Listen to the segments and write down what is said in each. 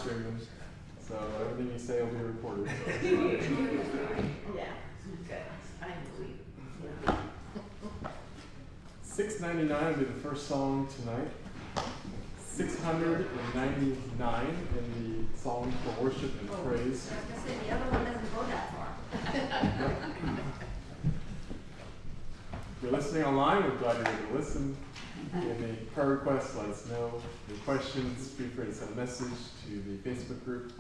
stream them. So everything you say will be recorded. So. Yeah. Good. I believe. 699 will be the first song tonight. 699 in the Song for Worship and Praise. I was going to say, the other one doesn't go that far. If you're listening online, we're glad you're able to listen. If you have any prayer requests, let us know. Any questions, feel free to send a message to the Facebook group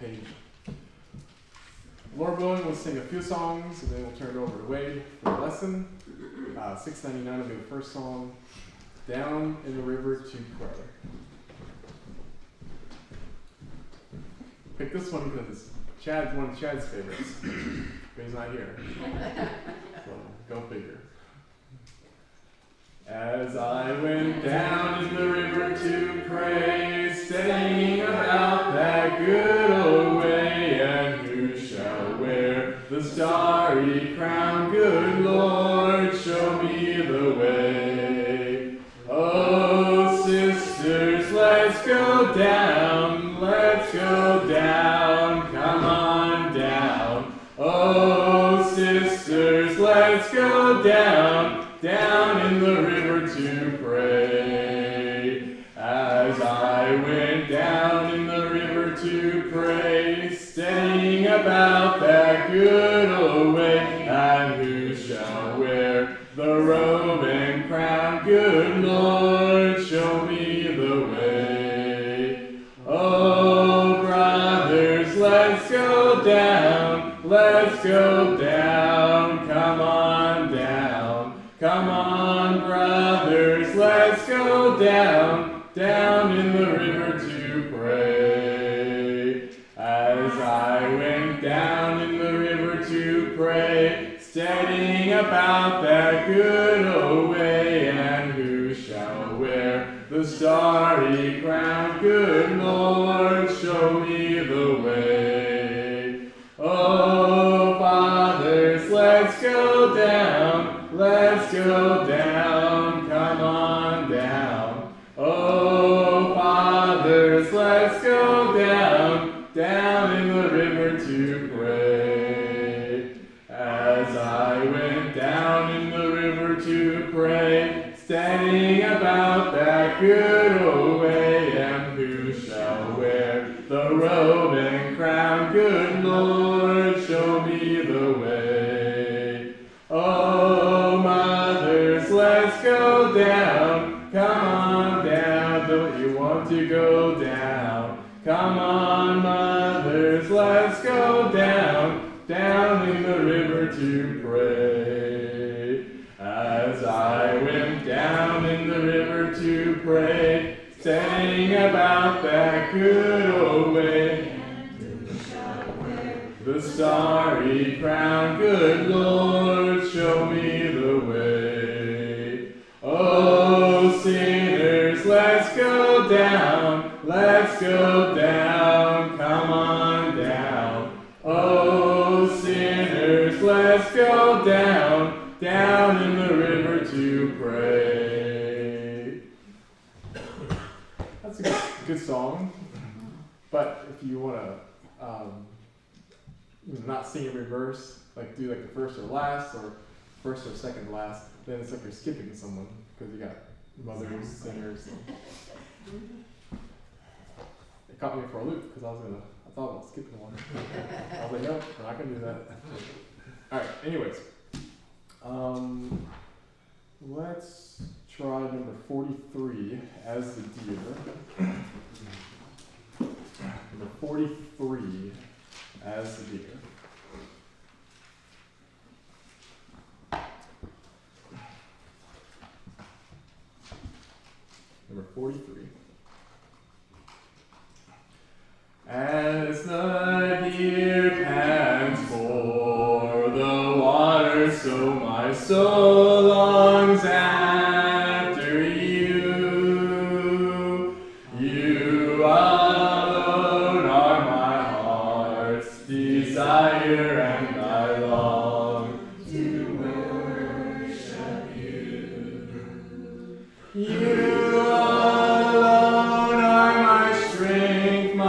page. Lord willing, we'll sing a few songs and then we'll turn it over to Wade for the lesson. 699 will be the first song. Down in the River to Pray. Pick this one because it's one of Chad's favorites, but he's not here. So go figure. As I went down in the river to pray, studying about that good old way, and who shall wear the starry crown? Good Lord, show me the way. Oh, sisters, let's go down, come on down. Oh, sisters, let's go down in the river to pray. As I went down in the river to pray, studying about that good old way, and who shall wear the robe and crown? Good Lord, show me the way. Oh, brothers, let's go down, come on down. Come on, brothers, let's go down in the river to pray. As I went down in the river to pray, studying about that good old way, and who shall wear the starry crown? Good Lord, show me the way. Oh, fathers, let's go down, come on down. Oh, fathers, let's go down in the river to pray. As I went down in the river to pray, studying about that good old way, and who shall wear the robe and crown? Good Lord, show me the way. Oh, mothers, let's go down, come on down, don't you want to go down? Come on, mothers, let's go down in the river to pray. As I went down in the river to pray, studying about that good old way, the starry crown? Good Lord, show me the way. Oh, sinners, let's go down, come on down. Oh, sinners, let's go down in the river to pray. That's a good song, but if you want to not sing every verse, like do like the first or last, or first or second to last, then it's like you're skipping someone, because you got mothers, singers. So. It caught me for a loop, because I thought about skipping one. I was like, nope, we're not going to do that. Alright, anyways. Let's try number 43, As the Deer. Number 43, As the Deer. Number 43. As the deer pants for the water, so my soul longs after you. You alone are my heart's desire, and I long to worship you. You alone are my strength, my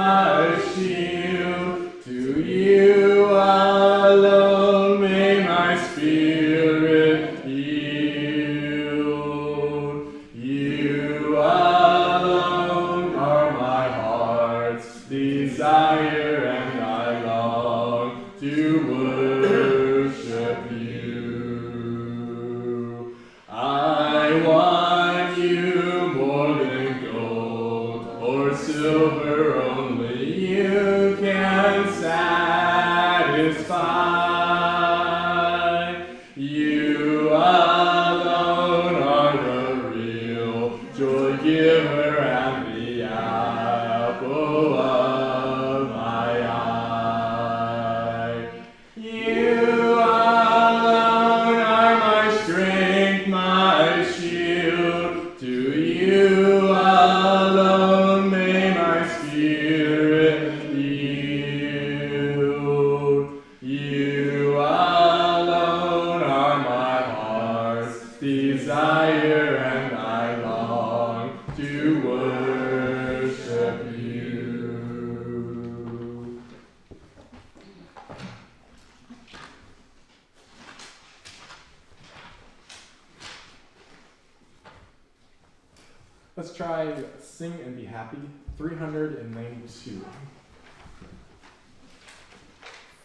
my shield. To you alone may my spirit yield. You alone are my heart's desire, and I long to worship you. Let's try Sing and Be Happy, 392.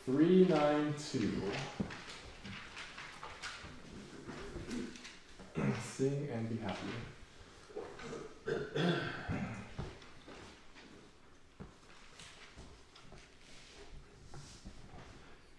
392. Sing and be happy.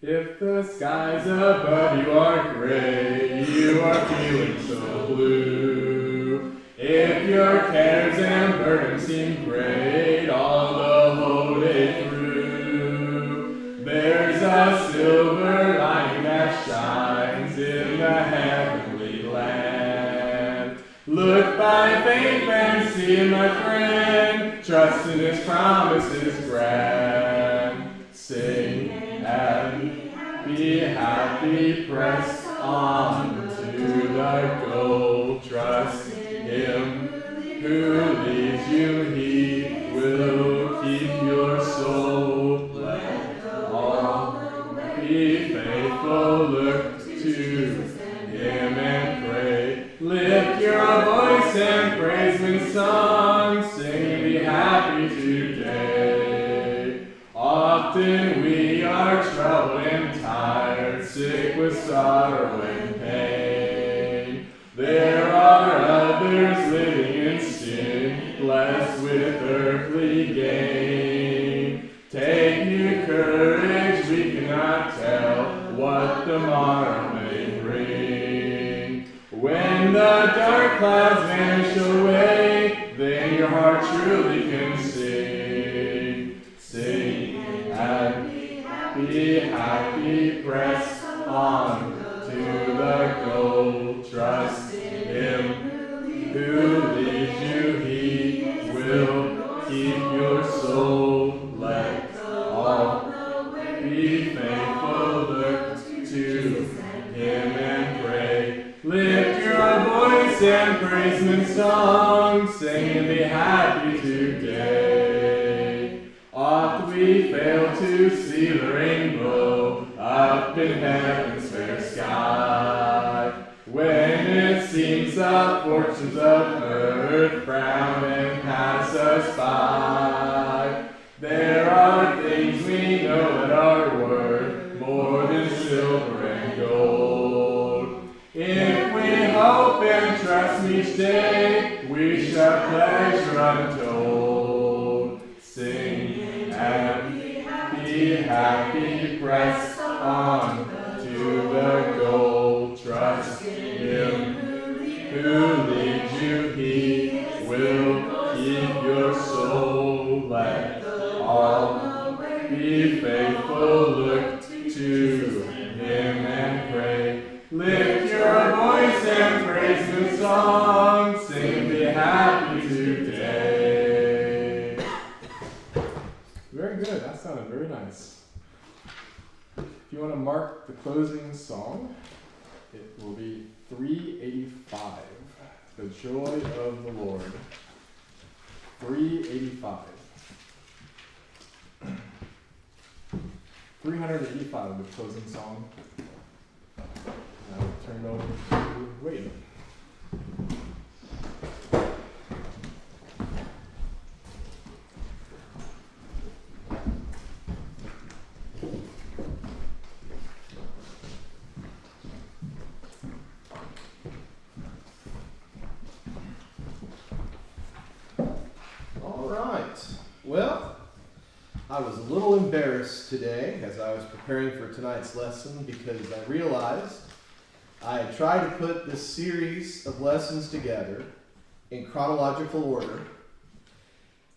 If the skies above you are gray, you are feeling so blue. If your cares and burdens seem great all the whole day through, there's a silver lining that shines in the heavenly land. Look by faith and see, my friend, trust in his promises grand. Sing and be happy, press on to the goal. Trust him who leads you, he will keep your soul. Let all be faithful, look to him and pray. Lift your voice and praise with song, sing and be happy today. Often we are troubled and tired, sick with sorrow and pain. There are others living in sin, blessed with earthly gain. Take new courage, we cannot tell what tomorrow may bring. When the dark clouds vanish away, then your heart truly can sing. Sing and be happy, press on to the goal. Trust him who leads you, he will keep your soul. Let all be faithful, look to him and pray. Lift your voice and praise in song, sing and be happy today. Oft we fail to see the rainbow up in heaven's fair sky. When it seems the fortunes of earth frown and pass us by, there are things we know that are worth more than silver and gold. If we hope and trust each day, we shall pleasure untold. Sing and be happy, press on to the goal. Trust him who leads you, he will keep your soul. Let all be faithful, look to him and pray. Lift your voice and praise the song, sing and be happy today. Very good, that sounded very nice. If you want to mark the closing song, it will be 385, The Joy of the Lord. 385. 385, the closing song. And I will turn it over to Wade. All right. Well, I was a little embarrassed today as I was preparing for tonight's lesson because I realized I had tried to put this series of lessons together in chronological order.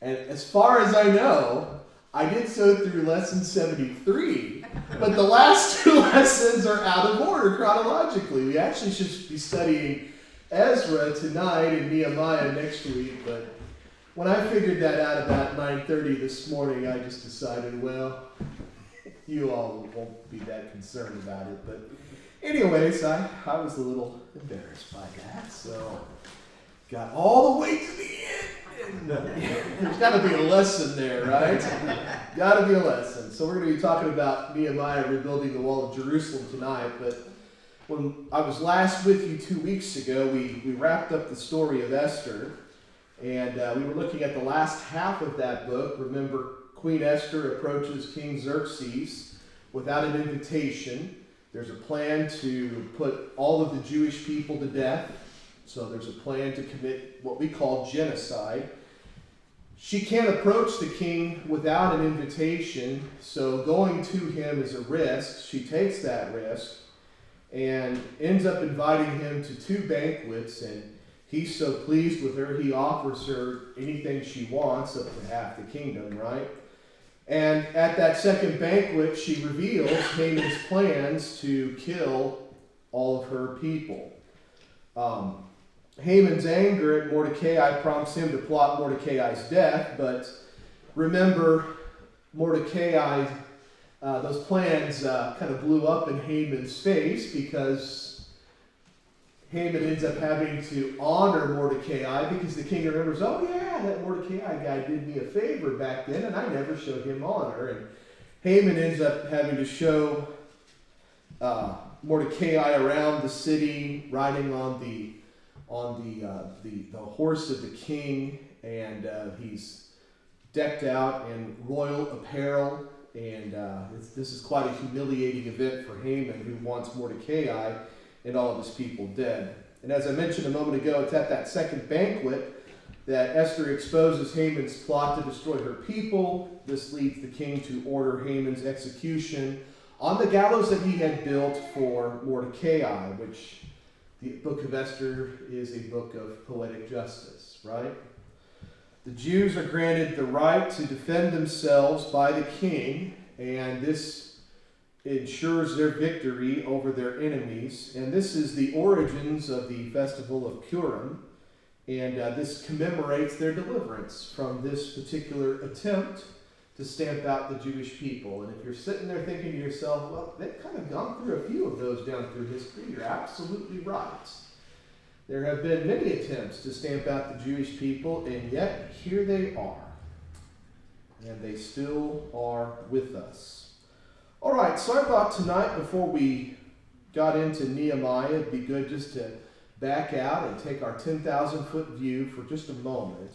And as far as I know, I did so through lesson 73, but the last two lessons are out of order chronologically. We actually should be studying Ezra tonight and Nehemiah next week, but when I figured that out about 9:30 this morning, I just decided, well, you all won't be that concerned about it. But anyways, I was a little embarrassed by that, so got all the way to the end. And there's got to be a lesson there, right? Got to be a lesson. So we're going to be talking about Nehemiah rebuilding the wall of Jerusalem tonight, but when I was last with you 2 weeks ago, we wrapped up the story of Esther, and we were looking at the last half of that book. Remember, Queen Esther approaches King Xerxes without an invitation. There's a plan to put all of the Jewish people to death, so there's a plan to commit what we call genocide. She can't approach the king without an invitation, so going to him is a risk. She takes that risk and ends up inviting him to 2 banquets, and he's so pleased with her, he offers her anything she wants, up to half the kingdom, right? And at that second banquet, she reveals Haman's plans to kill all of her people. Haman's anger at Mordecai prompts him to plot Mordecai's death, but remember, Mordecai, those plans kind of blew up in Haman's face because Haman ends up having to honor Mordecai because the king remembers, oh yeah, that Mordecai guy did me a favor back then and I never showed him honor. And Haman ends up having to show Mordecai around the city, riding on the horse of the king, and he's decked out in royal apparel. And this is quite a humiliating event for Haman, who wants Mordecai and all of his people dead. And as I mentioned a moment ago, it's at that second banquet that Esther exposes Haman's plot to destroy her people. This leads the king to order Haman's execution on the gallows that he had built for Mordecai, which the book of Esther is a book of poetic justice, right? The Jews are granted the right to defend themselves by the king, and this ensures their victory over their enemies. And this is the origins of the festival of Purim, and this commemorates their deliverance from this particular attempt to stamp out the Jewish people. And if you're sitting there thinking to yourself, well, they've kind of gone through a few of those down through history, you're absolutely right. There have been many attempts to stamp out the Jewish people, and yet here they are. And they still are with us. All right, so I thought tonight, before we got into Nehemiah, it'd be good just to back out and take our 10,000-foot view for just a moment.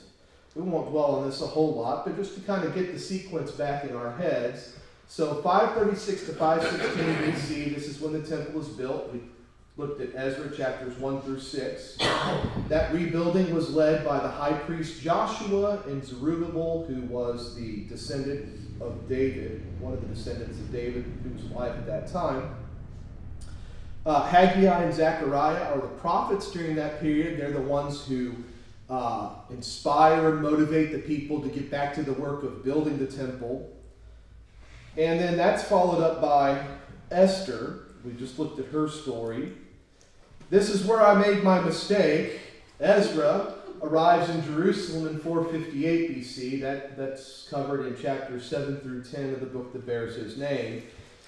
We won't dwell on this a whole lot, but just to kind of get the sequence back in our heads. So 536 to 516 BC, this is when the temple was built. We looked at Ezra chapters 1 through 6. That rebuilding was led by the high priest Joshua and Zerubbabel, who was the descendant of David, one of the descendants of David who was alive at that time. Haggai and Zechariah are the prophets during that period. They're the ones who inspire and motivate the people to get back to the work of building the temple. And then that's followed up by Esther. We just looked at her story. This is where I made my mistake. Ezra arrives in Jerusalem in 458 BC. That's covered in chapters 7 through 10 of the book that bears his name.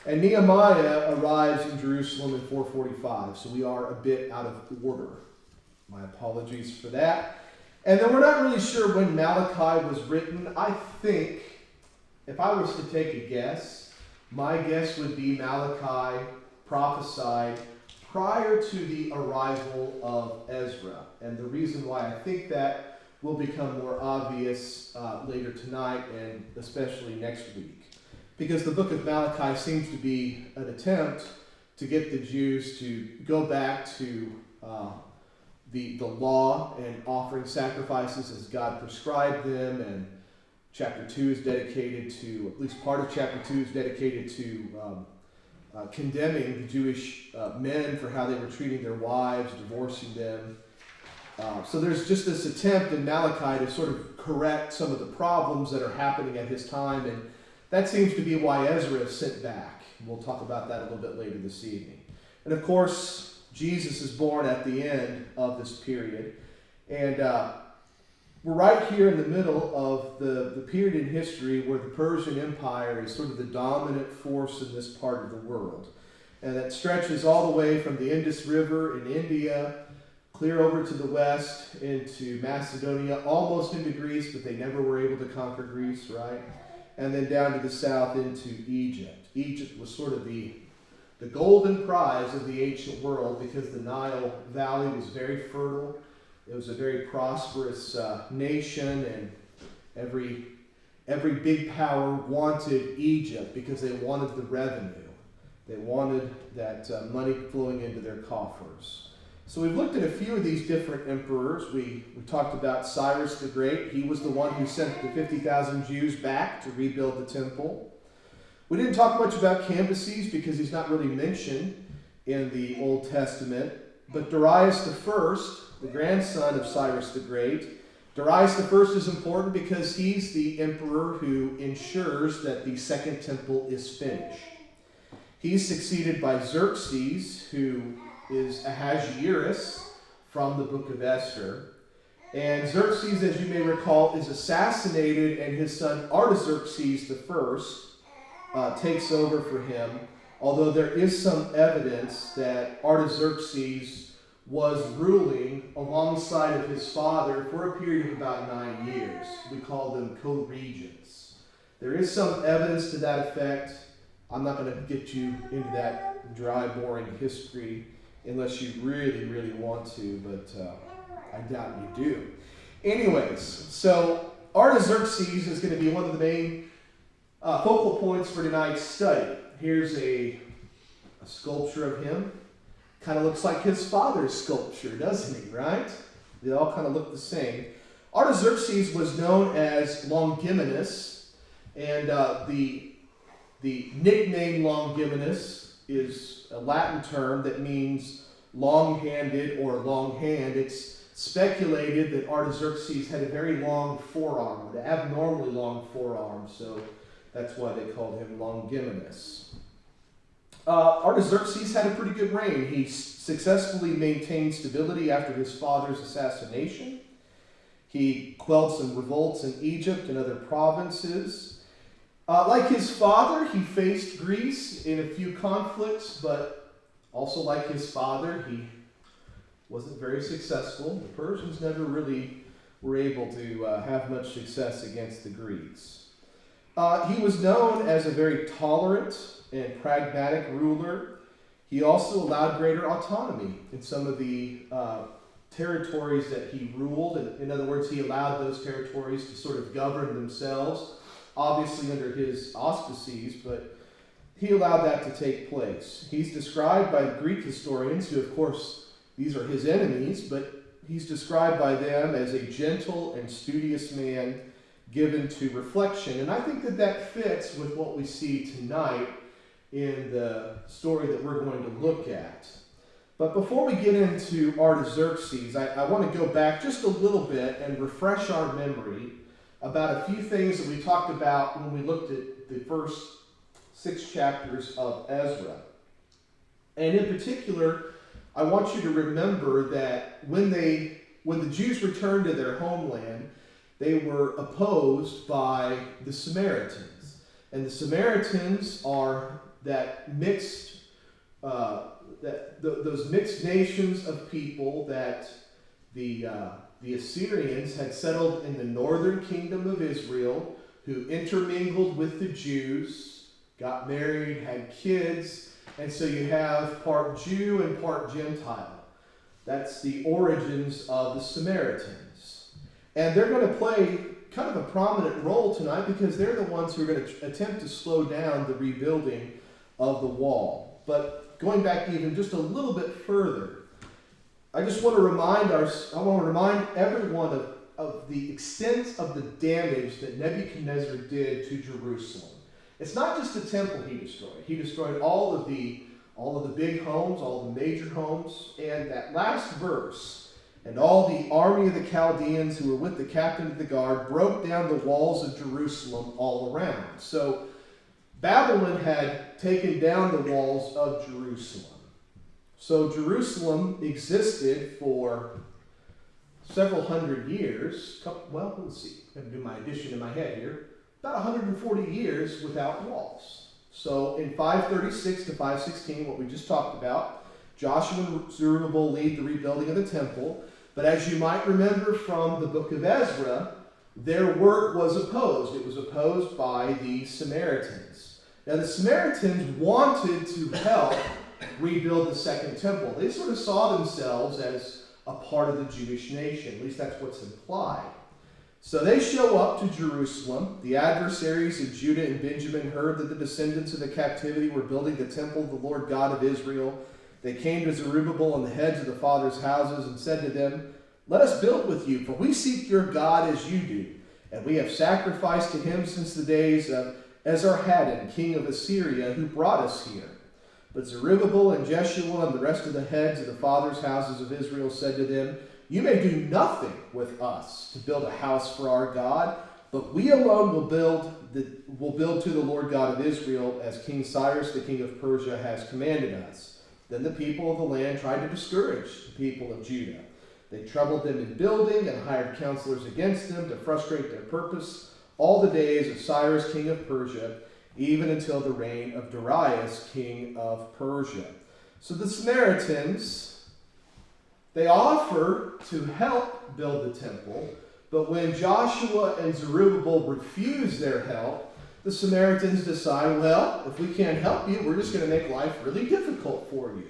And Nehemiah arrives in Jerusalem in 445. So we are a bit out of order. My apologies for that. And then we're not really sure when Malachi was written. I think, if I was to take a guess, my guess would be Malachi prophesied prior to the arrival of Ezra. And the reason why I think that will become more obvious later tonight and especially next week. Because the book of Malachi seems to be an attempt to get the Jews to go back to the law and offering sacrifices as God prescribed them. And chapter 2 is dedicated to, at least part of chapter 2 is dedicated to condemning the Jewish men for how they were treating their wives, divorcing them. So there's just this attempt in Malachi to sort of correct some of the problems that are happening at his time, and that seems to be why Ezra is sent back. We'll talk about that a little bit later this evening. And of course, Jesus is born at the end of this period. And we're right here in the middle of the period in history where the Persian Empire is sort of the dominant force in this part of the world. And that stretches all the way from the Indus River in India, clear over to the west into Macedonia, almost into Greece, but they never were able to conquer Greece, right? And then down to the south into Egypt. Egypt was sort of the golden prize of the ancient world because the Nile Valley was very fertile. It was a very prosperous nation, and every big power wanted Egypt because they wanted the revenue. They wanted that money flowing into their coffers. So we've looked at a few of these different emperors. We talked about Cyrus the Great. He was the one who sent the 50,000 Jews back to rebuild the temple. We didn't talk much about Cambyses because he's not really mentioned in the Old Testament. But Darius I, the grandson of Cyrus the Great, Darius I is important because he's the emperor who ensures that the Second Temple is finished. He's succeeded by Xerxes, who is Ahasuerus from the book of Esther. And Xerxes, as you may recall, is assassinated, and his son Artaxerxes I takes over for him, although there is some evidence that Artaxerxes was ruling alongside of his father for a period of about 9 years. We call them co-regents. There is some evidence to that effect. I'm not going to get you into that dry, boring history unless you really, really want to, but I doubt you do. Anyways, so Artaxerxes is going to be one of the main focal points for tonight's study. Here's a sculpture of him. Kind of looks like his father's sculpture, doesn't he, right? They all kind of look the same. Artaxerxes was known as Longimanus, and the nickname Longimanus is a Latin term that means long-handed or long hand. It's speculated that Artaxerxes had a very long forearm, an abnormally long forearm, so that's why they called him Longimanus. Artaxerxes had a pretty good reign. He successfully maintained stability after his father's assassination. He quelled some revolts in Egypt and other provinces. Like his father, he faced Greece in a few conflicts, but also like his father, he wasn't very successful. The Persians never really were able to have much success against the Greeks. He was known as a very tolerant and pragmatic ruler. He also allowed greater autonomy in some of the territories that he ruled. In other words, he allowed those territories to sort of govern themselves, obviously under his auspices, but he allowed that to take place. He's described by Greek historians, who of course, these are his enemies, but he's described by them as a gentle and studious man given to reflection. And I think that fits with what we see tonight in the story that we're going to look at. But before we get into Artaxerxes, I want to go back just a little bit and refresh our memory about a few things that we talked about when we looked at the first 6 chapters of Ezra. And in particular, I want you to remember that when the Jews returned to their homeland, they were opposed by the Samaritans. And the Samaritans are that mixed, those mixed nations of people that the Assyrians had settled in the northern kingdom of Israel, who intermingled with the Jews, got married, had kids, and so you have part Jew and part Gentile. That's the origins of the Samaritans. And they're going to play kind of a prominent role tonight because they're the ones who are going to attempt to slow down the rebuilding of the wall. But going back even just a little bit further, I just want to remind everyone of the extent of the damage that Nebuchadnezzar did to Jerusalem. It's not just the temple he destroyed. He destroyed all of the big homes, all the major homes, and that last verse, and all the army of the Chaldeans who were with the captain of the guard broke down the walls of Jerusalem all around. So Babylon had taken down the walls of Jerusalem. So Jerusalem existed for several hundred years. Well, let's see. I'm going to do my addition in my head here. About 140 years without walls. So in 536 to 516, what we just talked about, Joshua and Zerubbabel lead the rebuilding of the temple. But as you might remember from the book of Ezra, their work was opposed. It was opposed by the Samaritans. Now the Samaritans wanted to help rebuild the second temple. They sort of saw themselves as a part of the Jewish nation. At least that's what's implied. So they show up to Jerusalem. The adversaries of Judah and Benjamin heard that the descendants of the captivity were building the temple of the Lord God of Israel. They came to Zerubbabel and the heads of the fathers' houses and said to them, "Let us build with you, for we seek your God as you do. And we have sacrificed to him since the days of Esarhaddon, king of Assyria, who brought us here." But Zerubbabel and Jeshua and the rest of the heads of the fathers' houses of Israel said to them, "You may do nothing with us to build a house for our God, but we alone will build to the Lord God of Israel, as King Cyrus, the king of Persia, has commanded us." Then the people of the land tried to discourage the people of Judah. They troubled them in building and hired counselors against them to frustrate their purpose all the days of Cyrus, king of Persia, even until the reign of Darius, king of Persia. So the Samaritans, they offer to help build the temple, but when Joshua and Zerubbabel refuse their help, the Samaritans decide, well, if we can't help you, we're just going to make life really difficult for you.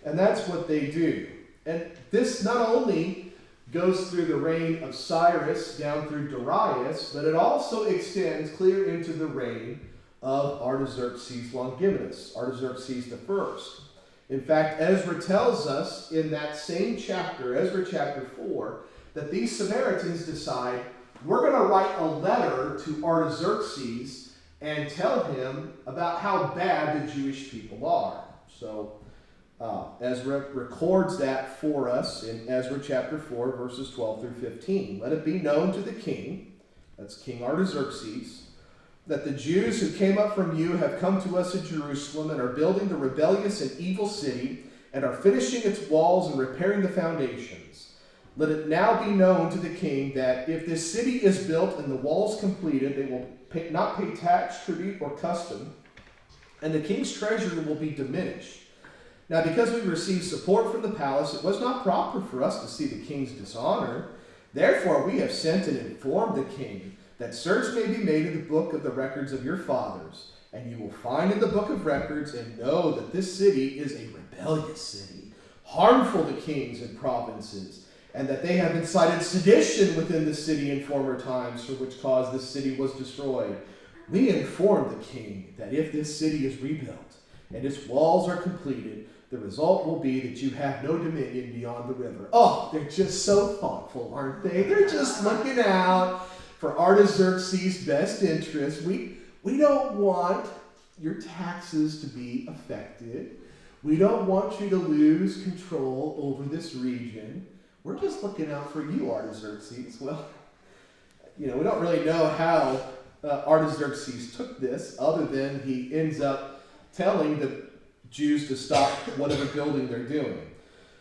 And that's what they do. And this not only goes through the reign of Cyrus down through Darius, but it also extends clear into the reign of Artaxerxes Longimanus, Artaxerxes I. In fact, Ezra tells us in that same chapter, Ezra chapter 4, that these Samaritans decide, we're going to write a letter to Artaxerxes and tell him about how bad the Jewish people are. So Ezra records that for us in Ezra chapter 4, verses 12 through 15. "Let it be known to the king," that's King Artaxerxes, "that the Jews who came up from you have come to us at Jerusalem and are building the rebellious and evil city and are finishing its walls and repairing the foundations. Let it now be known to the king that if this city is built and the walls completed, they will not pay tax, tribute, or custom, and the king's treasury will be diminished. Now, because we received support from the palace, it was not proper for us to see the king's dishonor. Therefore, we have sent and informed the king that search may be made in the book of the records of your fathers, and you will find in the book of records and know that this city is a rebellious city, harmful to kings and provinces, and that they have incited sedition within the city in former times, for which cause this city was destroyed. We informed the king that if this city is rebuilt and its walls are completed, the result will be that you have no dominion beyond the river." Oh, they're just so thoughtful, aren't they? They're just looking out for Artaxerxes' best interest. We don't want your taxes to be affected. We don't want you to lose control over this region. We're just looking out for you, Artaxerxes. Well, we don't really know how Artaxerxes took this, other than he ends up telling the Jews to stop whatever building they're doing.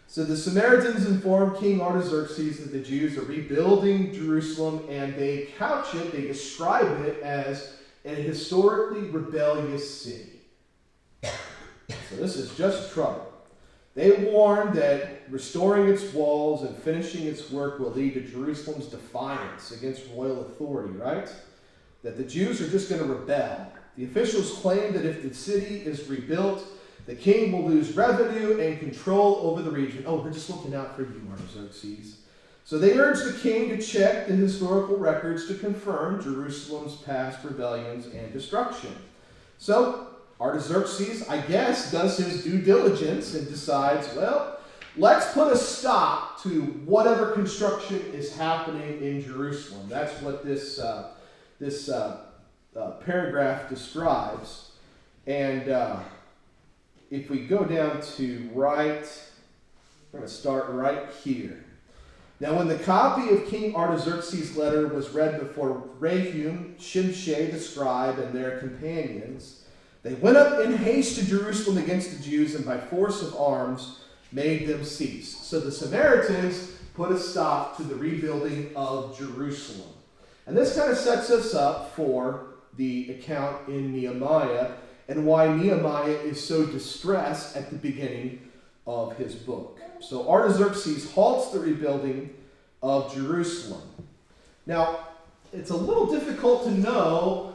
So the Samaritans informed King Artaxerxes that the Jews are rebuilding Jerusalem, and they couch it, they describe it as a historically rebellious city. So this is just trouble. They warned that restoring its walls and finishing its work will lead to Jerusalem's defiance against royal authority, right? That the Jews are just going to rebel. The officials claim that if the city is rebuilt, the king will lose revenue and control over the region. Oh, we're just looking out for you, Artaxerxes. So they urge the king to check the historical records to confirm Jerusalem's past rebellions and destruction. So Artaxerxes, I guess, does his due diligence and decides, well, let's put a stop to whatever construction is happening in Jerusalem. That's what this paragraph describes. And if we go down to we're going to start right here. Now, when the copy of King Artaxerxes' letter was read before Rehum, Shimshai the scribe, and their companions, They went up in haste to Jerusalem against the Jews, and by force of arms made them cease. So the Samaritans put a stop to the rebuilding of Jerusalem. And this kind of sets us up for the account in Nehemiah and why Nehemiah is so distressed at the beginning of his book. So Artaxerxes halts the rebuilding of Jerusalem. Now, it's a little difficult to know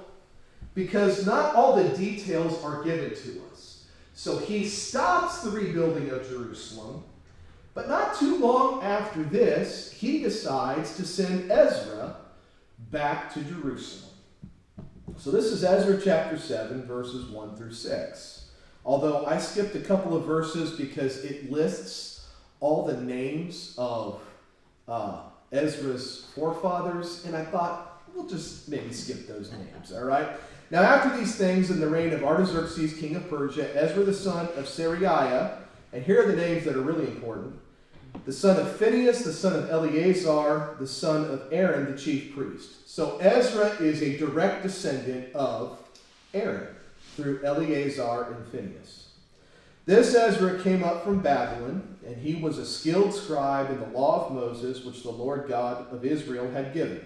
because not all the details are given to us. So he stops the rebuilding of Jerusalem, but not too long after this, he decides to send Ezra back to Jerusalem. So this is Ezra chapter 7, verses 1 through 6. Although I skipped a couple of verses because it lists all the names of Ezra's forefathers, and I thought, we'll just maybe skip those names, all right? Now after these things, in the reign of Artaxerxes, king of Persia, Ezra the son of Seraiah, and here are the names that are really important, the son of Phinehas, the son of Eleazar, the son of Aaron, the chief priest. So Ezra is a direct descendant of Aaron through Eleazar and Phinehas. This Ezra came up from Babylon, and he was a skilled scribe in the law of Moses, which the Lord God of Israel had given.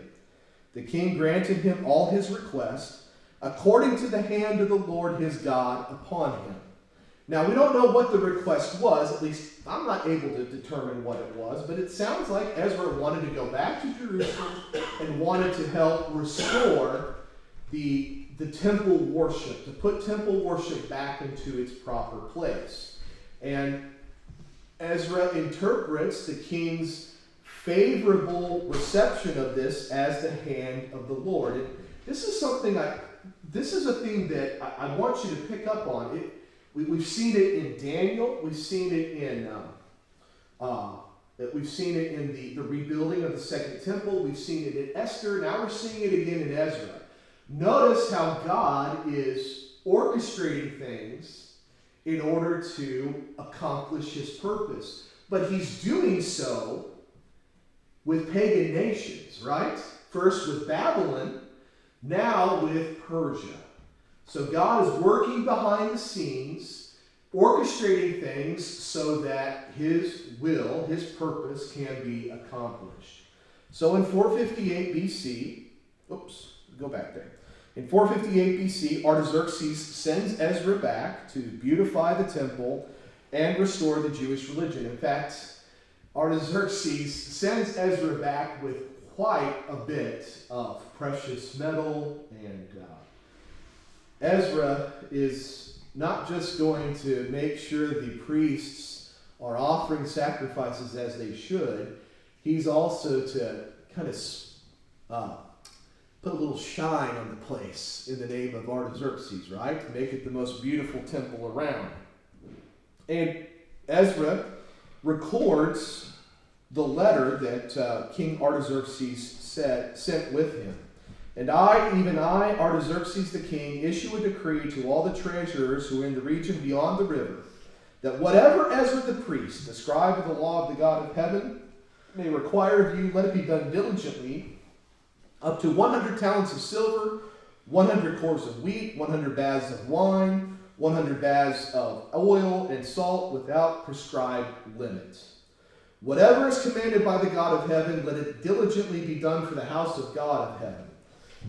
The king granted him all his requests, according to the hand of the Lord his God upon him. Now, we don't know what the request was, at least I'm not able to determine what it was, but it sounds like Ezra wanted to go back to Jerusalem and wanted to help restore the temple worship, to put temple worship back into its proper place. And Ezra interprets the king's favorable reception of this as the hand of the Lord. And this is something this is a thing that I want you to pick up on. We've seen it in Daniel. We've seen it in the rebuilding of the second temple. We've seen it in Esther. Now we're seeing it again in Ezra. Notice how God is orchestrating things in order to accomplish his purpose. But he's doing so with pagan nations, right? First with Babylon, now with Persia. So God is working behind the scenes, orchestrating things so that his will, his purpose can be accomplished. So in 458 BC, go back there. In 458 BC, Artaxerxes sends Ezra back to beautify the temple and restore the Jewish religion. In fact, Artaxerxes sends Ezra back with quite a bit of precious metal, and Ezra is not just going to make sure the priests are offering sacrifices as they should, he's also to kind of put a little shine on the place in the name of Artaxerxes, right? To make it the most beautiful temple around. And Ezra records the letter that King Artaxerxes sent with him. And even I, Artaxerxes the king, issue a decree to all the treasurers who are in the region beyond the river, that whatever Ezra the priest, the scribe of the law of the God of heaven, may require of you, let it be done diligently, up to 100 talents of silver, 100 cores of wheat, 100 baths of wine, 100 baths of oil and salt, without prescribed limit. Whatever is commanded by the God of heaven, let it diligently be done for the house of God of heaven.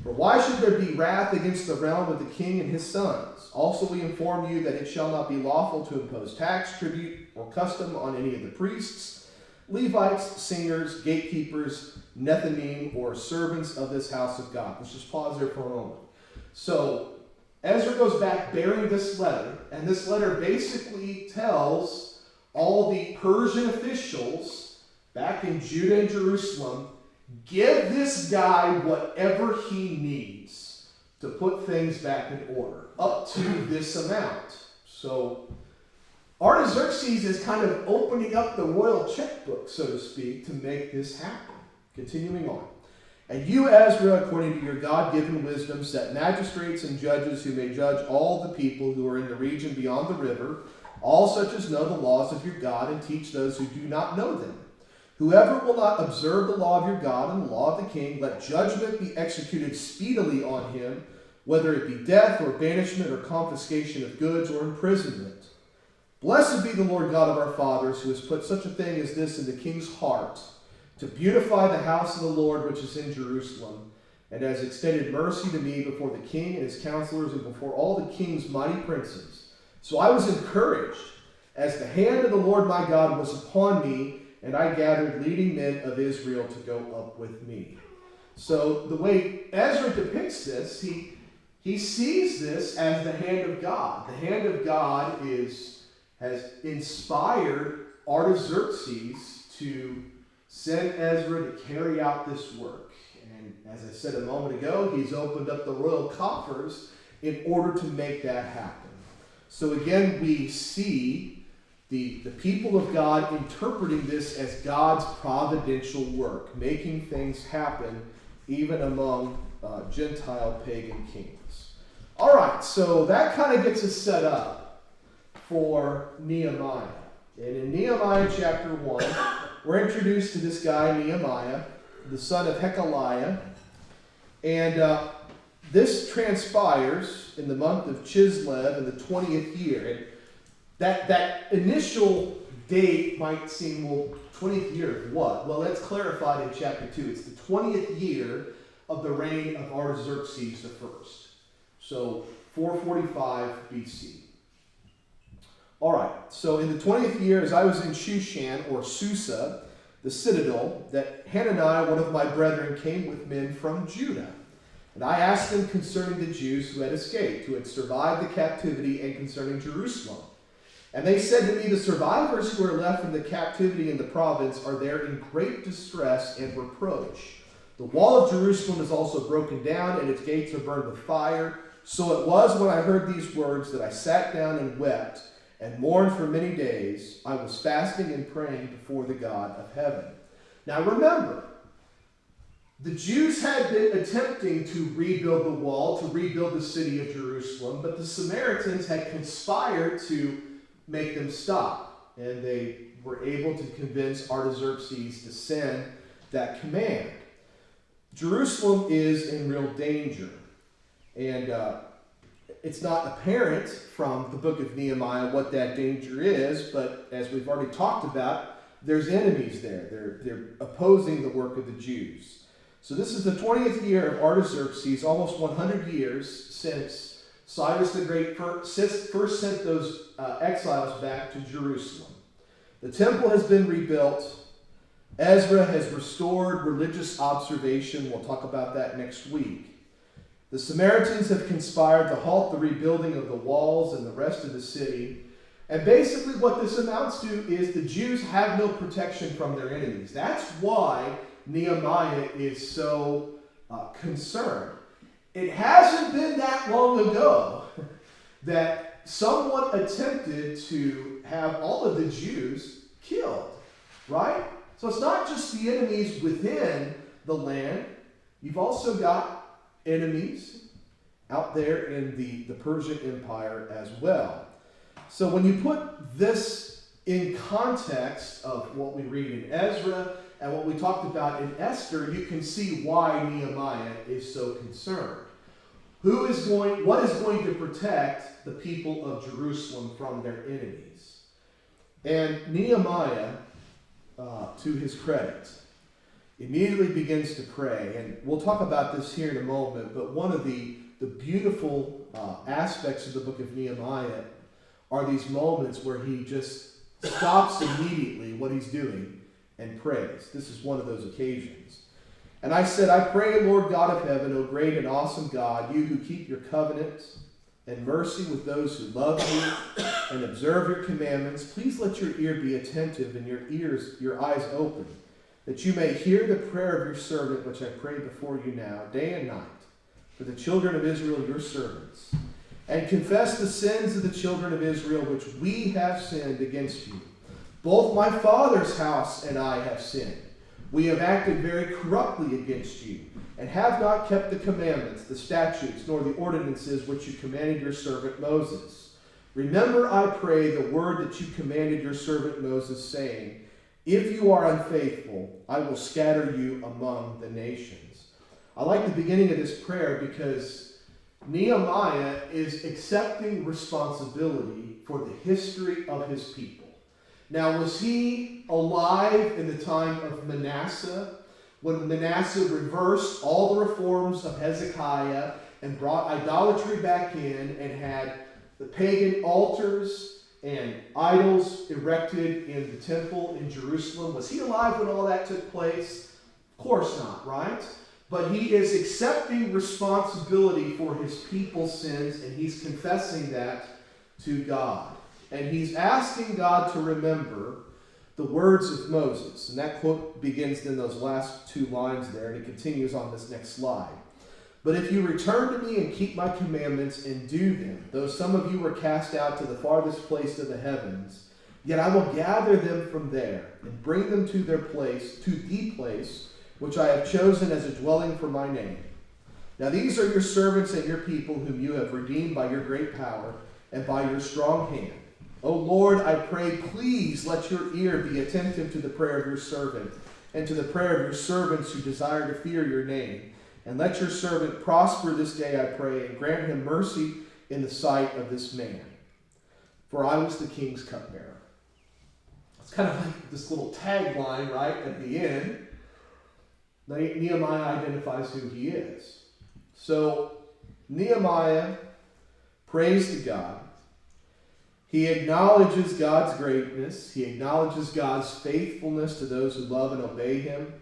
For why should there be wrath against the realm of the king and his sons? Also we inform you that it shall not be lawful to impose tax, tribute, or custom on any of the priests, Levites, singers, gatekeepers, Nethinim, or servants of this house of God. Let's just pause there for a moment. So Ezra goes back bearing this letter, and this letter basically tells all the Persian officials back in Judah and Jerusalem, give this guy whatever he needs to put things back in order, up to this amount. So Artaxerxes is kind of opening up the royal checkbook, so to speak, to make this happen. Continuing on. And you, Ezra, according to your God-given wisdom, set magistrates and judges who may judge all the people who are in the region beyond the river, all such as know the laws of your God, and teach those who do not know them. Whoever will not observe the law of your God and the law of the king, let judgment be executed speedily on him, whether it be death or banishment or confiscation of goods or imprisonment. Blessed be the Lord God of our fathers, who has put such a thing as this in the king's heart, to beautify the house of the Lord which is in Jerusalem, and has extended mercy to me before the king and his counselors and before all the king's mighty princes. So I was encouraged, as the hand of the Lord my God was upon me, and I gathered leading men of Israel to go up with me. So the way Ezra depicts this, he sees this as the hand of God. The hand of God has inspired Artaxerxes to send Ezra to carry out this work. And as I said a moment ago, he's opened up the royal coffers in order to make that happen. So again, we see the people of God interpreting this as God's providential work, making things happen even among Gentile pagan kings. All right, so that kind of gets us set up for Nehemiah. And in Nehemiah chapter 1, we're introduced to this guy, Nehemiah, the son of Hekeliah. And this transpires in the month of Chislev in the 20th year. And that initial date might seem, well, 20th year of what? Well, that's clarified in chapter 2. It's the 20th year of the reign of Artaxerxes I. So 445 BC. All right, so in the 20th year, as I was in Shushan, or Susa, the citadel, that Hananiah, one of my brethren, came with men from Judah. And I asked them concerning the Jews who had escaped, who had survived the captivity, and concerning Jerusalem. And they said to me, the survivors who are left in the captivity in the province are there in great distress and reproach. The wall of Jerusalem is also broken down, and its gates are burned with fire. So it was when I heard these words that I sat down and wept, and mourned for many days. I was fasting and praying before the God of heaven. Now remember, the Jews had been attempting to rebuild the wall, to rebuild the city of Jerusalem, but the Samaritans had conspired to make them stop. And they were able to convince Artaxerxes to send that command. Jerusalem is in real danger. And it's not apparent from the book of Nehemiah what that danger is, but as we've already talked about, there's enemies there. They're opposing the work of the Jews. So this is the 20th year of Artaxerxes, almost 100 years since Cyrus the Great first sent those exiles back to Jerusalem. The temple has been rebuilt. Ezra has restored religious observation. We'll talk about that next week. The Samaritans have conspired to halt the rebuilding of the walls and the rest of the city. And basically what this amounts to is the Jews have no protection from their enemies. That's why Nehemiah is so concerned. It hasn't been that long ago that someone attempted to have all of the Jews killed, right? So it's not just the enemies within the land. You've also got enemies out there in the Persian Empire as well. So when you put this in context of what we read in Ezra and what we talked about in Esther, you can see why Nehemiah is so concerned. What is going to protect the people of Jerusalem from their enemies? And Nehemiah, to his credit, immediately begins to pray. And we'll talk about this here in a moment, but one of the beautiful aspects of the book of Nehemiah are these moments where he just stops immediately what he's doing and prays. This is one of those occasions. And I said, I pray, Lord God of heaven, O great and awesome God, you who keep your covenant and mercy with those who love you and observe your commandments, please let your ear be attentive and your eyes open, that you may hear the prayer of your servant, which I pray before you now, day and night, for the children of Israel, your servants, and confess the sins of the children of Israel, which we have sinned against you. Both my father's house and I have sinned. We have acted very corruptly against you, and have not kept the commandments, the statutes, nor the ordinances which you commanded your servant Moses. Remember, I pray, the word that you commanded your servant Moses, saying, if you are unfaithful, I will scatter you among the nations. I like the beginning of this prayer because Nehemiah is accepting responsibility for the history of his people. Now, was he alive in the time of Manasseh, when Manasseh reversed all the reforms of Hezekiah and brought idolatry back in and had the pagan altars and idols erected in the temple in Jerusalem? Was he alive when all that took place? Of course not, right? But he is accepting responsibility for his people's sins, and he's confessing that to God. And he's asking God to remember the words of Moses. And that quote begins in those last two lines there, and it continues on this next slide. But if you return to me and keep my commandments and do them, though some of you were cast out to the farthest place of the heavens, yet I will gather them from there and bring them to their place, to the place which I have chosen as a dwelling for my name. Now these are your servants and your people whom you have redeemed by your great power and by your strong hand. O Lord, I pray, please let your ear be attentive to the prayer of your servant and to the prayer of your servants who desire to fear your name. And let your servant prosper this day, I pray, and grant him mercy in the sight of this man. For I was the king's cupbearer. It's kind of like this little tagline right at the end. Nehemiah identifies who he is. So Nehemiah prays to God. He acknowledges God's greatness. He acknowledges God's faithfulness to those who love and obey him.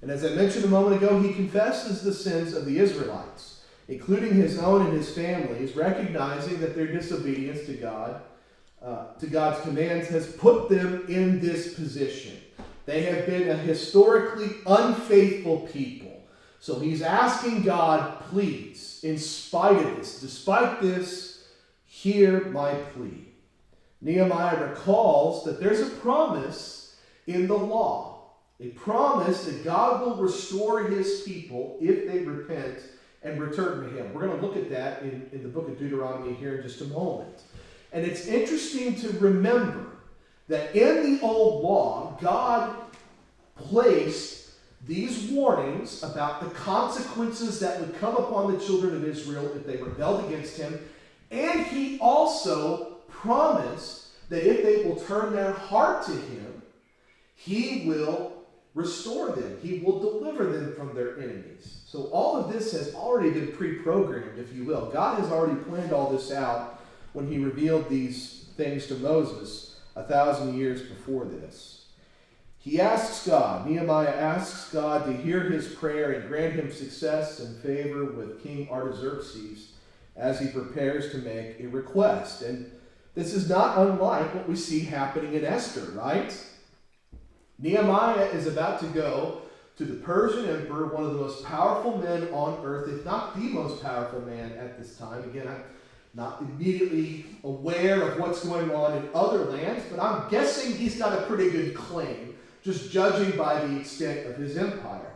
And as I mentioned a moment ago, he confesses the sins of the Israelites, including his own and his family's, recognizing that their disobedience to God's commands, has put them in this position. They have been a historically unfaithful people. So he's asking God, please, in spite of this, despite this, hear my plea. Nehemiah recalls that there's a promise in the law, a promise that God will restore his people if they repent and return to him. We're going to look at that in the book of Deuteronomy here in just a moment. And it's interesting to remember that in the old law, God placed these warnings about the consequences that would come upon the children of Israel if they rebelled against him. And he also promised that if they will turn their heart to him, he will restore them. He will deliver them from their enemies. So all of this has already been pre-programmed, if you will. God has already planned all this out when he revealed these things to Moses 1,000 years before this. He asks God, Nehemiah asks God to hear his prayer and grant him success and favor with King Artaxerxes as he prepares to make a request. And this is not unlike what we see happening in Esther, right? Nehemiah is about to go to the Persian emperor, one of the most powerful men on earth, if not the most powerful man at this time. Again, I'm not immediately aware of what's going on in other lands, but I'm guessing he's got a pretty good claim, just judging by the extent of his empire.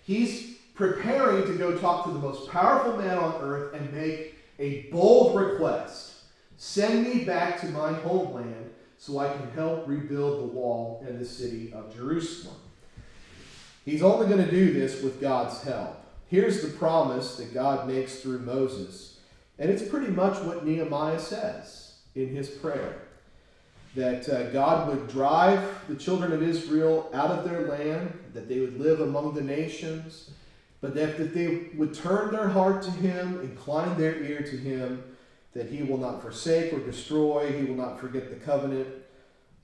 He's preparing to go talk to the most powerful man on earth and make a bold request. Send me back to my homeland so I can help rebuild the wall and the city of Jerusalem. He's only going to do this with God's help. Here's the promise that God makes through Moses. And it's pretty much what Nehemiah says in his prayer. That God would drive the children of Israel out of their land, that they would live among the nations, but that they would turn their heart to him, incline their ear to him, that he will not forsake or destroy, he will not forget the covenant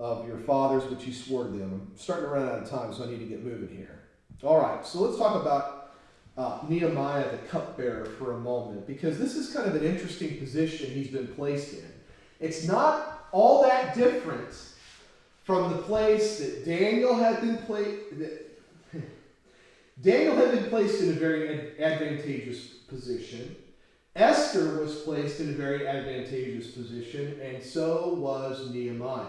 of your fathers, which he swore to them. I'm starting to run out of time, so I need to get moving here. All right, so let's talk about Nehemiah the cupbearer for a moment, because this is kind of an interesting position he's been placed in. It's not all that different from the place that Daniel had been placed. Daniel had been placed in a very advantageous position. Esther was placed in a very advantageous position, and so was Nehemiah.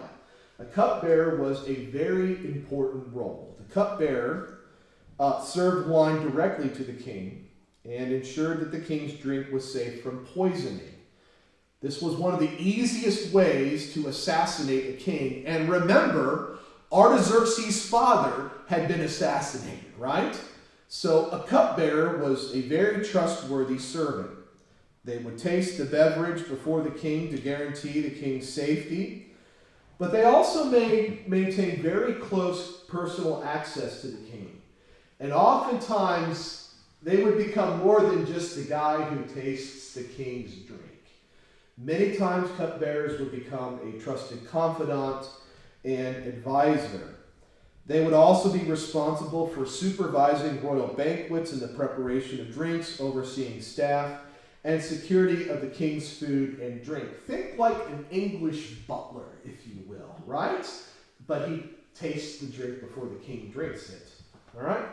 A cupbearer was a very important role. The cupbearer served wine directly to the king and ensured that the king's drink was safe from poisoning. This was one of the easiest ways to assassinate a king. And remember, Artaxerxes' father had been assassinated, right? So a cupbearer was a very trustworthy servant. They would taste the beverage before the king to guarantee the king's safety. But they also maintain very close personal access to the king. And oftentimes, they would become more than just the guy who tastes the king's drink. Many times, cupbearers would become a trusted confidant and advisor. They would also be responsible for supervising royal banquets and the preparation of drinks, overseeing staff, and security of the king's food and drink. Think like an English butler, if you will, right? But he tastes the drink before the king drinks it. All right?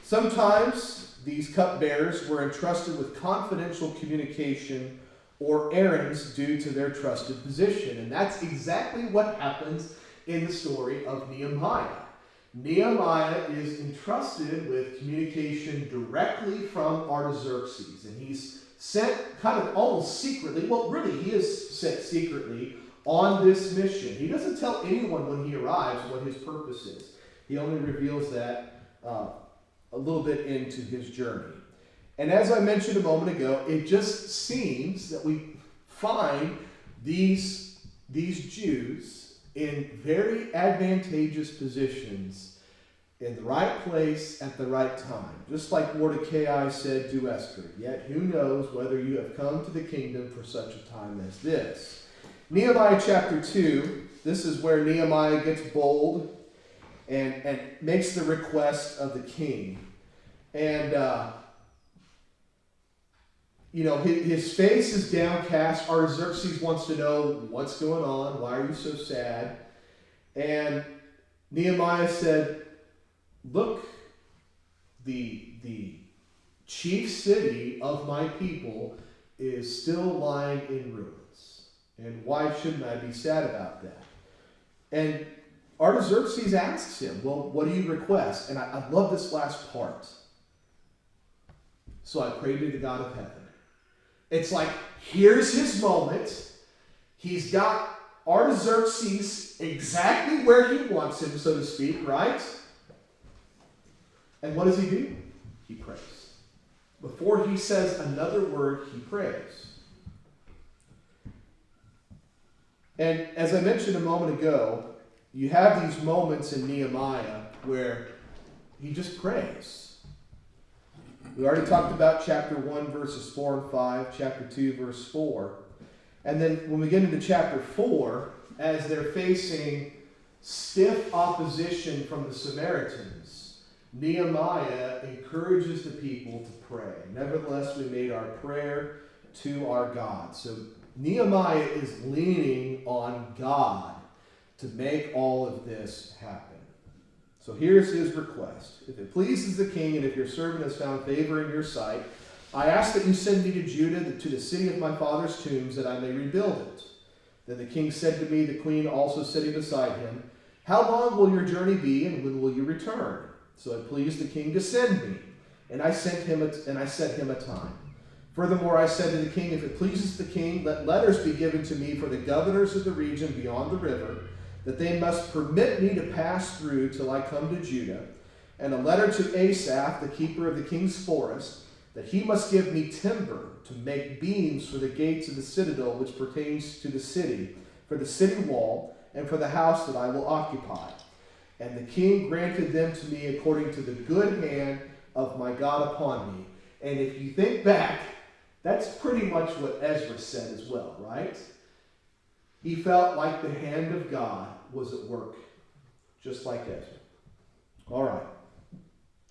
Sometimes these cupbearers were entrusted with confidential communication or errands due to their trusted position. And that's exactly what happens in the story of Nehemiah. Nehemiah is entrusted with communication directly from Artaxerxes, and he's sent kind of almost secretly, well, really, he is sent secretly on this mission. He doesn't tell anyone when he arrives what his purpose is. He only reveals that a little bit into his journey. And as I mentioned a moment ago, it just seems that we find these Jews in very advantageous positions in the right place at the right time. Just like Mordecai said to Esther, yet who knows whether you have come to the kingdom for such a time as this. Nehemiah chapter 2, this is where Nehemiah gets bold and makes the request of the king. And, his face is downcast. Artaxerxes wants to know what's going on. Why are you so sad? And Nehemiah said, look, the chief city of my people is still lying in ruins. And why shouldn't I be sad about that? And Artaxerxes asks him, well, what do you request? And I love this last part. So I prayed to the God of heaven. It's like, here's his moment. He's got Artaxerxes exactly where he wants him, so to speak, right? And what does he do? He prays. Before he says another word, he prays. And as I mentioned a moment ago, you have these moments in Nehemiah where he just prays. We already talked about chapter 1, verses 4 and 5, chapter 2, verse 4. And then when we get into chapter 4, as they're facing stiff opposition from the Samaritans, Nehemiah encourages the people to pray. Nevertheless, we made our prayer to our God. So Nehemiah is leaning on God to make all of this happen. So here's his request. If it pleases the king, and if your servant has found favor in your sight, I ask that you send me to Judah, to the city of my father's tombs, that I may rebuild it. Then the king said to me, the queen also sitting beside him, how long will your journey be, and when will you return? So it pleased the king to send me, and I set him a time. Furthermore, I said to the king, if it pleases the king, let letters be given to me for the governors of the region beyond the river, that they must permit me to pass through till I come to Judah, and a letter to Asaph, the keeper of the king's forest, that he must give me timber to make beams for the gates of the citadel which pertains to the city, for the city wall, and for the house that I will occupy. And the king granted them to me according to the good hand of my God upon me. And if you think back, that's pretty much what Ezra said as well, right? He felt like the hand of God was at work, just like Ezra. All right.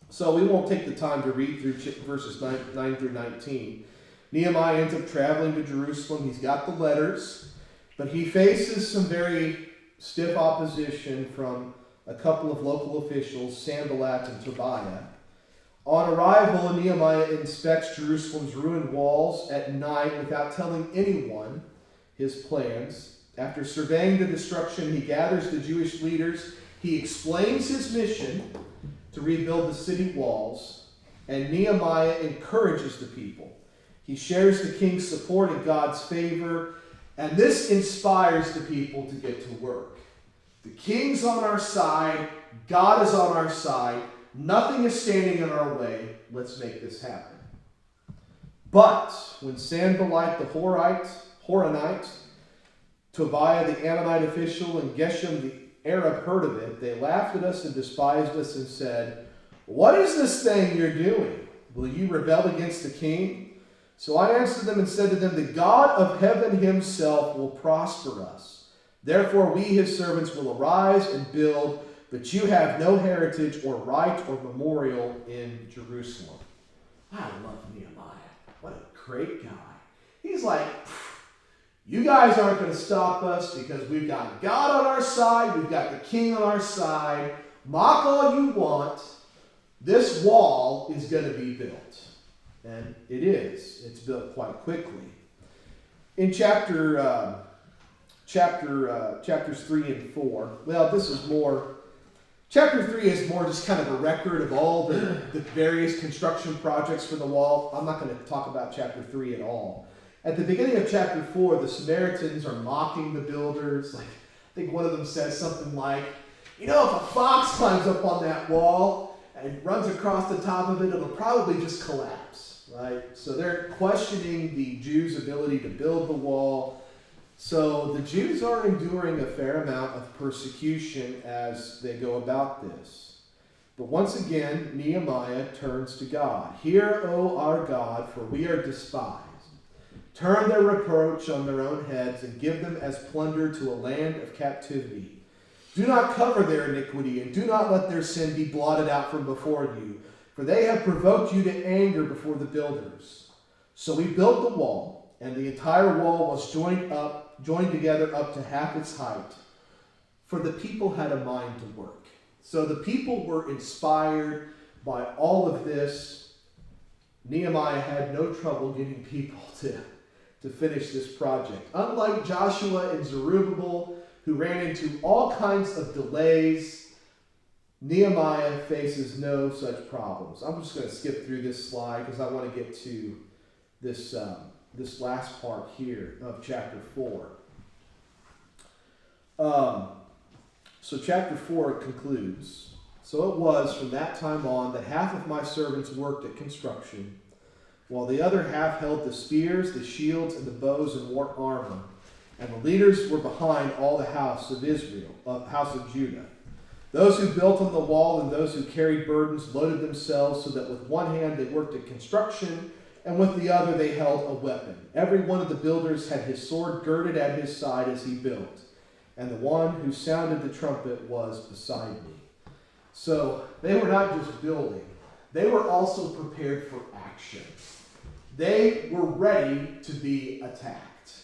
So we won't take the time to read through verses 9 through 19. Nehemiah ends up traveling to Jerusalem. He's got the letters, but he faces some very stiff opposition from a couple of local officials, Sanballat and Tobiah. On arrival, Nehemiah inspects Jerusalem's ruined walls at night without telling anyone his plans. After surveying the destruction, he gathers the Jewish leaders. He explains his mission to rebuild the city walls, and Nehemiah encourages the people. He shares the king's support and God's favor, and this inspires the people to get to work. The king's on our side. God is on our side. Nothing is standing in our way. Let's make this happen. But when Sanballat the Horonite, Tobiah the Ammonite official, and Geshem the Arab heard of it, they laughed at us and despised us and said, "What is this thing you're doing? Will you rebel against the king?" So I answered them and said to them, "The God of heaven himself will prosper us. Therefore we, his servants, will arise and build, but you have no heritage or right or memorial in Jerusalem." I love Nehemiah. What a great guy. He's like, you guys aren't going to stop us because we've got God on our side. We've got the king on our side. Mock all you want. This wall is going to be built. And it is. It's built quite quickly. In chapters 3 and 4, well, this is more, chapter 3 is more just kind of a record of all the various construction projects for the wall. I'm not going to talk about chapter 3 at all. At the beginning of chapter 4, the Samaritans are mocking the builders. Like, I think one of them says something like, if a fox climbs up on that wall and runs across the top of it, it'll probably just collapse, right? So they're questioning the Jews' ability to build the wall. So the Jews are enduring a fair amount of persecution as they go about this. But once again, Nehemiah turns to God. "Hear, O our God, for we are despised. Turn their reproach on their own heads and give them as plunder to a land of captivity. Do not cover their iniquity and do not let their sin be blotted out from before you, for they have provoked you to anger before the builders." So we built the wall, and the entire wall was joined together up to half its height, for the people had a mind to work. So the people were inspired by all of this. Nehemiah had no trouble getting people to finish this project. Unlike Joshua and Zerubbabel, who ran into all kinds of delays, Nehemiah faces no such problems. I'm just going to skip through this slide because I want to get to this last part here of chapter 4. So chapter 4 concludes. "So it was from that time on that half of my servants worked at construction, while the other half held the spears, the shields, and the bows and wore armor. And the leaders were behind all the house of Israel, house of Judah. Those who built on the wall and those who carried burdens loaded themselves so that with one hand they worked at construction, and with the other they held a weapon. Every one of the builders had his sword girded at his side as he built, and the one who sounded the trumpet was beside me." So they were not just building, they were also prepared for action. They were ready to be attacked.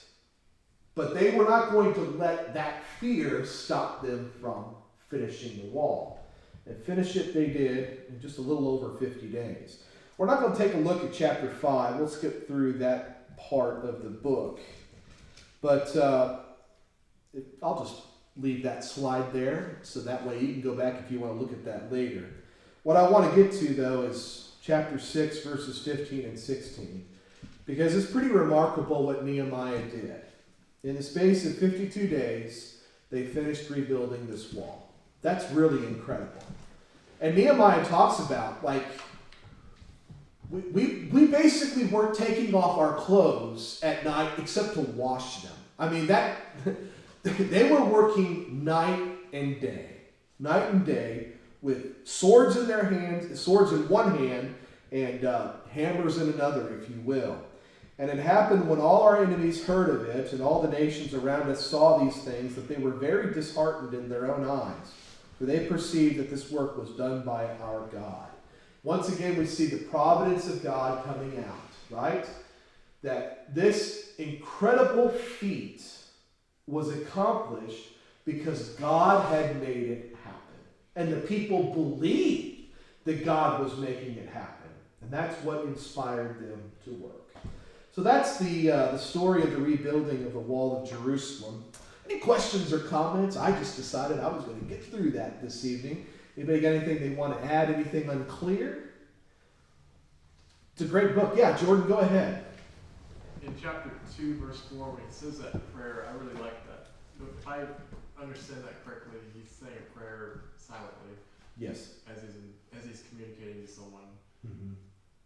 But they were not going to let that fear stop them from finishing the wall. And finish it they did in just a little over 50 days. We're not going to take a look at chapter 5. We'll skip through that part of the book. But I'll just leave that slide there, so that way you can go back if you want to look at that later. What I want to get to, though, is chapter 6, verses 15 and 16. Because it's pretty remarkable what Nehemiah did. In the space of 52 days, they finished rebuilding this wall. That's really incredible. And Nehemiah talks about, we basically weren't taking off our clothes at night except to wash them. I mean, they were working night and day, with swords in their hands, swords in one hand, and hammers in another, if you will. And it happened when all our enemies heard of it, and all the nations around us saw these things, that they were very disheartened in their own eyes, for they perceived that this work was done by our God. Once again, we see the providence of God coming out, right? That this incredible feat was accomplished because God had made it happen. And the people believed that God was making it happen. And that's what inspired them to work. So that's the story of the rebuilding of the wall of Jerusalem. Any questions or comments? I just decided I was going to get through that this evening. Anybody got anything they want to add? Anything unclear? It's a great book. Yeah, Jordan, go ahead. In chapter 2, verse 4, when he says that prayer, I really like that. If I understand that correctly, he's saying a prayer silently. Yes. As he's communicating to someone. Mm-hmm.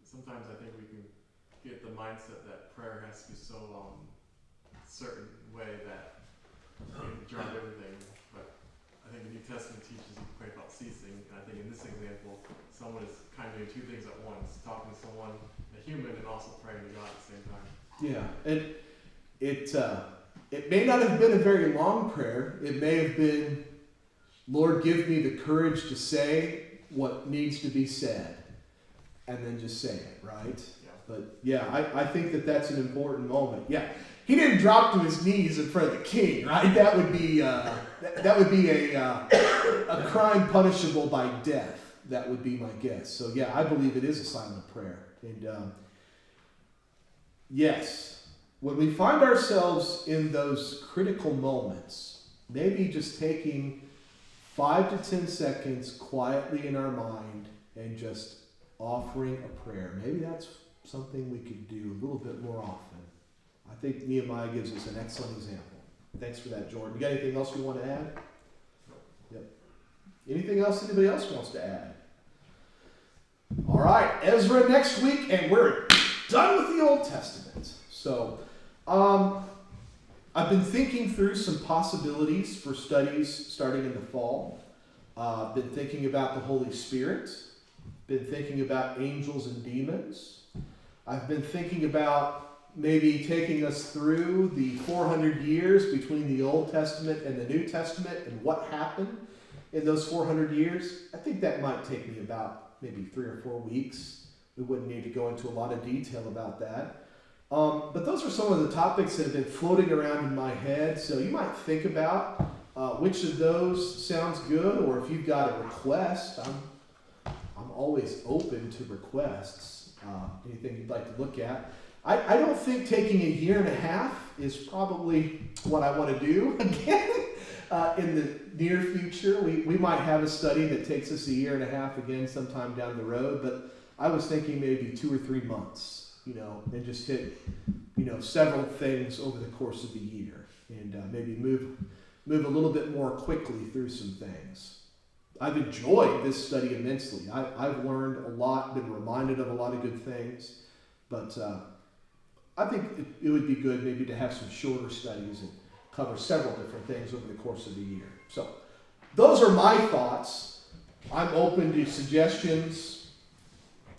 Sometimes I think we can get the mindset that prayer has to be so certain way that you can drop everything. But I think the New Testament teaches you to pray without ceasing. And I think in this example, someone is kind of doing two things at once, talking to someone, a human, and also praying to God at the same time. Yeah, and it may not have been a very long prayer. It may have been, Lord, give me the courage to say what needs to be said, and then just say it, right? Yeah. But yeah, I think that's an important moment. Yeah, he didn't drop to his knees in front of the king, right? That would be a crime punishable by death. That would be my guess. So yeah, I believe it is a silent prayer. And yes, when we find ourselves in those critical moments, maybe just taking 5 to 10 seconds quietly in our mind and just offering a prayer. Maybe that's something we could do a little bit more often. I think Nehemiah gives us an excellent example. Thanks for that, Jordan. You got anything else you want to add? Yep. Anything else anybody else wants to add? All right, Ezra next week, and we're done with the Old Testament. So, I've been thinking through some possibilities for studies starting in the fall. Been thinking about the Holy Spirit. Been thinking about angels and demons. I've been thinking about maybe taking us through the 400 years between the Old Testament and the New Testament and what happened in those 400 years. I think that might take me about maybe 3 or 4 weeks. We wouldn't need to go into a lot of detail about that. But those are some of the topics that have been floating around in my head. So you might think about which of those sounds good, or if you've got a request. I'm always open to requests. Anything you'd like to look at. I don't think taking 1.5 years is probably what I want to do again in the near future. We might have a study that takes us 1.5 years again sometime down the road, but I was thinking maybe 2 or 3 months, and just hit, several things over the course of the year, and maybe move a little bit more quickly through some things. I've enjoyed this study immensely. I've learned a lot, been reminded of a lot of good things, but I think it would be good maybe to have some shorter studies and cover several different things over the course of the year. So those are my thoughts. I'm open to suggestions.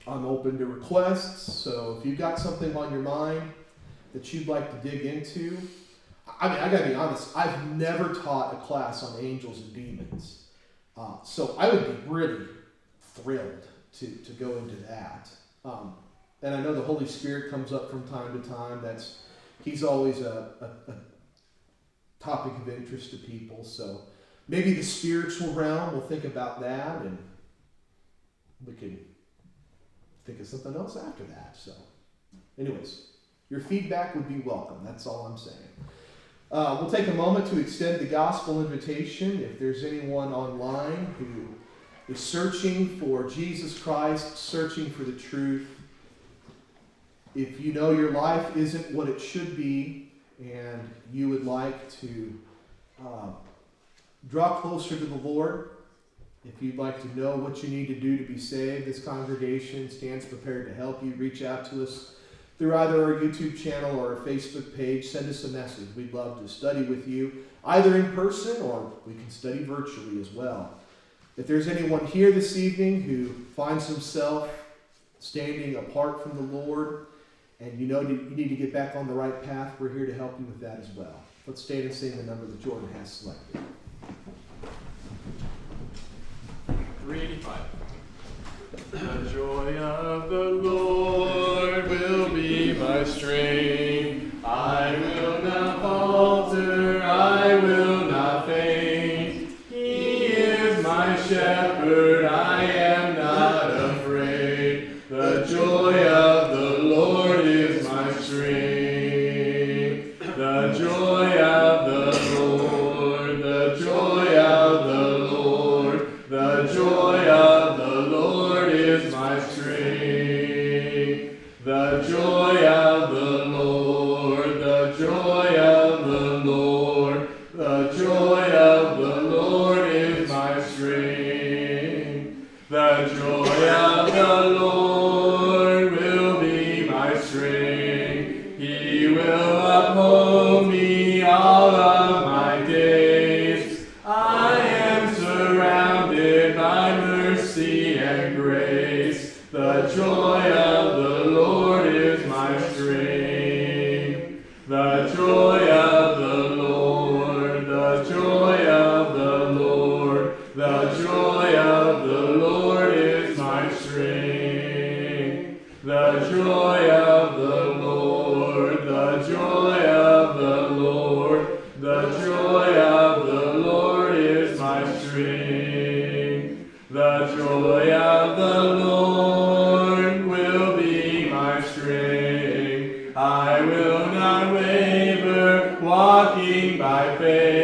I'm open to requests. So if you've got something on your mind that you'd like to dig into, I got to be honest, I've never taught a class on angels and demons. So I would be really thrilled to go into that. And I know the Holy Spirit comes up from time to time. He's always a topic of interest to people. So maybe the spiritual realm, we'll think about that, and we can think of something else after that. So anyways, your feedback would be welcome. That's all I'm saying. We'll take a moment to extend the gospel invitation. If there's anyone online who is searching for Jesus Christ, searching for the truth, if you know your life isn't what it should be and you would like to draw closer to the Lord, if you'd like to know what you need to do to be saved, this congregation stands prepared to help you. Reach out to us through either our YouTube channel or our Facebook page. Send us a message. We'd love to study with you, either in person or we can study virtually as well. If there's anyone here this evening who finds himself standing apart from the Lord, and you need to get back on the right path, we're here to help you with that as well. Let's stand and sing the number that Jordan has selected. 385. The joy of the Lord will be my strength. I will not falter, I will not faint. He is my shepherd, I am not afraid. The joy of the Lord is my strength. The joy of the Lord, the joy of the Lord, the joy of the Lord is my strength. The joy of the Lord, the joy of the Lord, the joy of the Lord is my strength. The joy of the Lord will my strength. The joy of the Lord, the joy of the Lord, the joy of the Lord is my strength. The joy of the Lord, the joy of the Lord, the joy of the Lord is my strength. The joy of the Lord will be my strength. I will not waver, walking by faith.